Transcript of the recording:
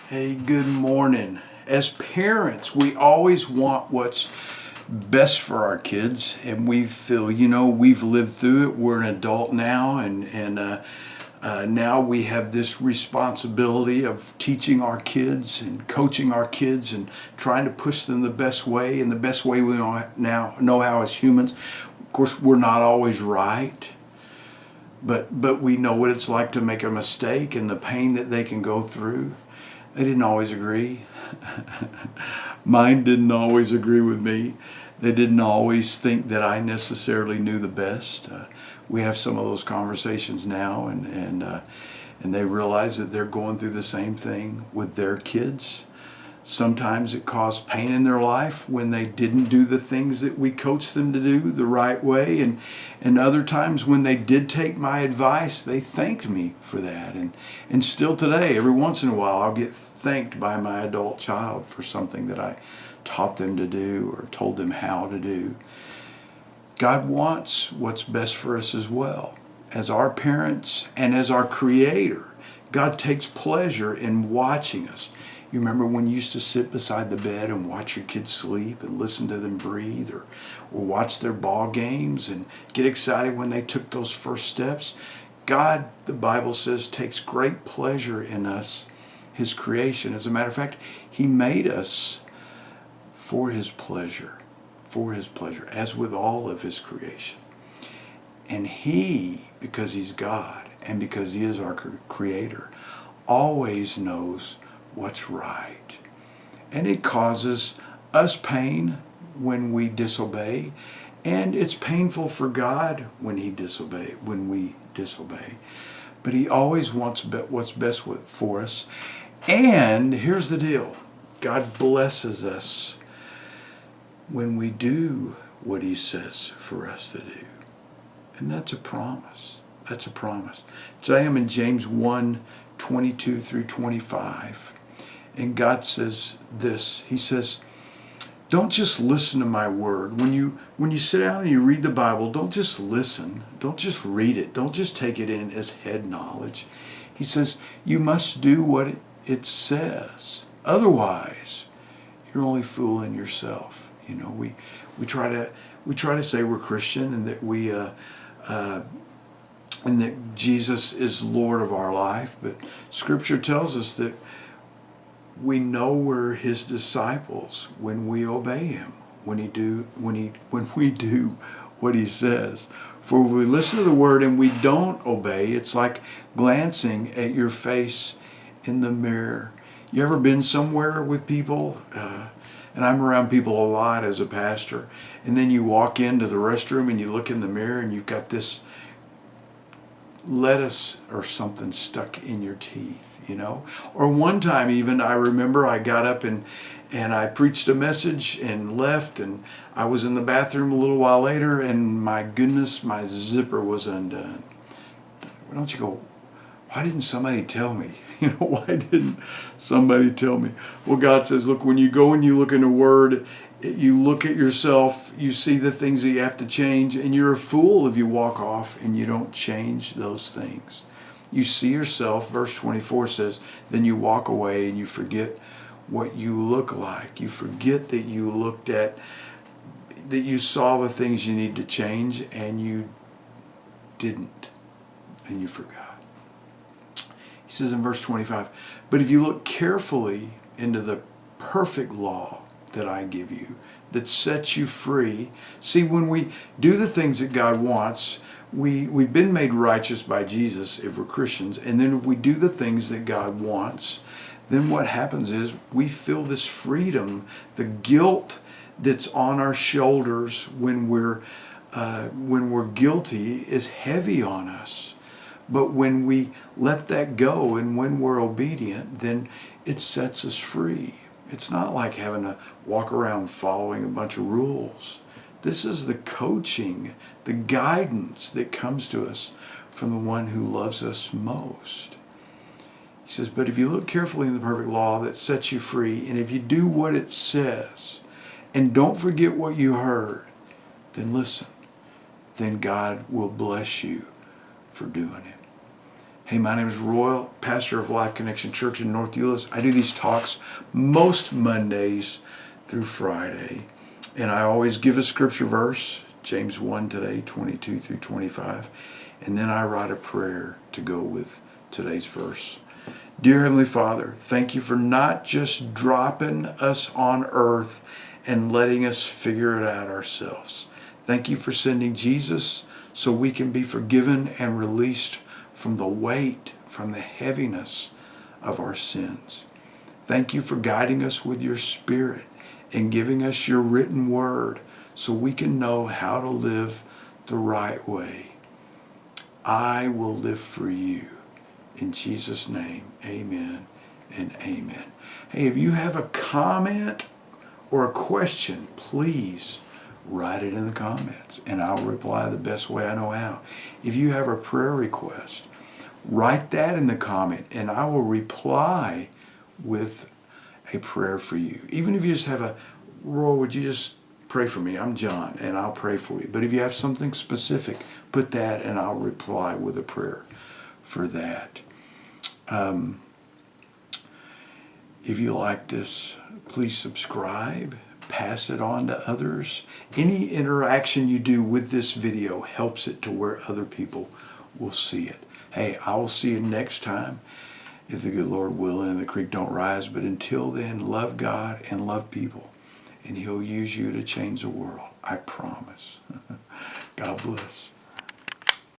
Hey, good morning. As parents, we always want what's best for our kids, and we feel, we've lived through it. We're an adult now, and now we have this responsibility of teaching our kids and coaching our kids and trying to push them the best way, and the best way we now know how as humans. Of course, we're not always right. But we know what it's like to make a mistake and the pain that they can go through. They didn't always agree. Mine didn't always agree with me. They didn't always think that I necessarily knew the best. We have some of those conversations now, and they realize that they're going through the same thing with their kids. Sometimes it caused pain in their life when they didn't do the things that we coached them to do the right way. And other times when they did take my advice, they thanked me for that. And still today, every once in a while, I'll get thanked by my adult child for something that I taught them to do or told them how to do. God wants what's best for us as well. As our parents and as our Creator, God takes pleasure in watching us. You remember when you used to sit beside the bed and watch your kids sleep and listen to them breathe, or watch their ball games and get excited when they took those first steps? God, the Bible says, takes great pleasure in us, His creation. As a matter of fact, He made us for His pleasure, as with all of His creation. And He, because He's God and because He is our Creator, always knows what's right. And it causes us pain when we disobey, and it's painful for God when we disobey. But He always wants what's best for us. And here's the deal. God blesses us when we do what He says for us to do. And that's a promise. That's a promise. Today I'm in James 1:22 through 25. And God says this. He says, don't just listen to my word. When you sit down and you read the Bible, don't just listen. Don't just read it. Don't just take it in as head knowledge. He says, you must do what it says. Otherwise, you're only fooling yourself. We try to say we're Christian and that and that Jesus is Lord of our life, but Scripture tells us that we know we're His disciples when we obey Him, when we do what He says. For if we listen to the word and we don't obey, it's like glancing at your face in the mirror. You ever been somewhere with people? And I'm around people a lot as a pastor. And then you walk into the restroom and you look in the mirror and you've got this lettuce or something stuck in your teeth, Or one time even, I remember I got up and I preached a message and left, and I was in the bathroom a little while later, and my goodness, my zipper was undone. Why don't you go, why didn't somebody tell me? Why didn't somebody tell me? Well, God says, look, when you go and you look in the Word, you look at yourself, you see the things that you have to change, and you're a fool if you walk off and you don't change those things. You see yourself, verse 24 says, then you walk away and you forget what you look like. You forget that that you saw the things you need to change and you didn't, and you forgot. He says in verse 25, but if you look carefully into the perfect law that I give you, that sets you free. See, when we do the things that God wants, we've been made righteous by Jesus if we're Christians, and then if we do the things that God wants, then what happens is we feel this freedom. The guilt that's on our shoulders when we're guilty is heavy on us. But when we let that go and when we're obedient, then it sets us free. It's not like having to walk around following a bunch of rules. This is the coaching, the guidance that comes to us from the one who loves us most. He says, but if you look carefully in the perfect law that sets you free, and if you do what it says, and don't forget what you heard, then listen, then God will bless you for doing it. Hey, my name is Royal, pastor of Life Connection Church in North Euless. I do these talks most Mondays through Friday. And I always give a scripture verse, James 1 today, 22 through 25. And then I write a prayer to go with today's verse. Dear Heavenly Father, thank you for not just dropping us on earth and letting us figure it out ourselves. Thank you for sending Jesus so we can be forgiven and released from the weight, from the heaviness of our sins. Thank you for guiding us with your Spirit and giving us your written word so we can know how to live the right way. I will live for you. In Jesus' name, amen and amen. Hey, if you have a comment or a question, please write it in the comments and I'll reply the best way I know how. If you have a prayer request, write that in the comment and I will reply with a prayer for you. Even if you just have a, Roy, would you just pray for me? I'm John and I'll pray for you. But if you have something specific, put that and I'll reply with a prayer for that. If you like this, please subscribe, pass it on to others. Any interaction you do with this video helps it to where other people will see it. Hey, I will see you next time, if the good Lord willing and the creek don't rise. But until then, love God and love people, and He'll use you to change the world. I promise. God bless.